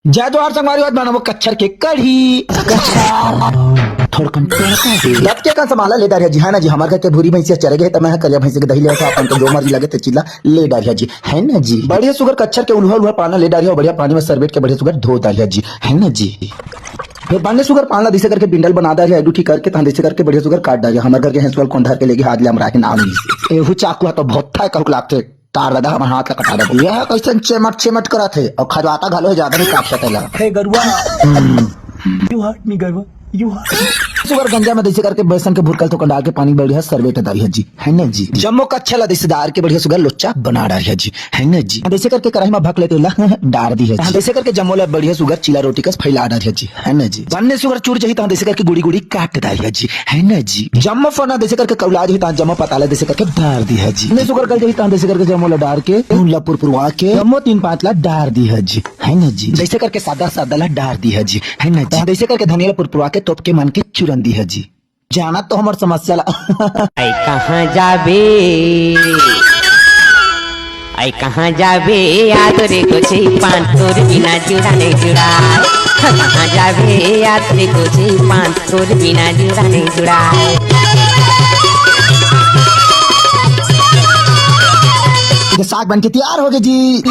जय जोहार संगवारी आज बनावो कच्छर के कढ़ी थोड़ा कम दत के का संभाला ले डारिया जी है ना जी हमारे घर के भूरी भैंसिया चरे गए तो मैं कलिया भैंसी के दही ले था अपन तो जो मर्जी लगे ते चिल्ला ले डारिया जी है ना जी बढ़िया सुगर कच्छर के उल्हा उल्हा पाना ले डारिया बढ़िया पानी में सरबेट के बढ़िया सुगर धो डारिया जी है ना जी फिर बांधे सुगर पाला दिसे करके बिंडल बना डालिया एडू ठीक करके तांदे से करके बढ़िया सुगर काट डालिया हमारे घर के हंसवाल कोंढार के लेके हाथ ले हमरा के नाम एहू चाकू तो बहुत था कहू लागते तार दादा हमारे हाथ का कटा दे यह कैसे चेमट करा थे और खजवाता घालो ज्यादा नहीं काट सकेला हे गरुआ यू हर्ट मी गरुआ यू सुगर गंजा में देसी करके बेसन के भुरकल तो डाल के पानी बढ़िया सरबेट डालिया जी है ना जी जम्मो का अच्छा लदेसीदार के बढ़िया सुगर लोचा बना डालिया जी है ना जी देसी करके कढ़ाई में भक लेते डाल दी है देसी करके जम्मो ला बढ़िया सुगर चिला रोटी का फैला डालिया जी है ना जी बनने सुगर चूर चाहिए तो देसी करके गुड़ी गुड़ी काट डालिया जी है ना जी जम्मो फना देसी करके कौला जी जम्मो पताला देसी करके डाल दी है जी सुगर कर चाहिए देसी करके जम्मो ला डाल के ला पुरपुरवा के जम्मो 3-5 ला डाल दी है जी है ना जी जैसे करके सादा सादा ला डाल दी है जी है ना जी जैसे करके धनिया पुरपुरवा के तोप के मन के चुरन दी है जी जाना तो हमार समस्या ला आई कहाँ जाबे आई कहाँ जाबे याद रे कोचे पान तोर बिना जुड़ा नहीं जुड़ा कहाँ जाबे याद रे कोचे पान तोर बिना जुड़ा नहीं जुड़ा साग बन के तैयार हो गए जी।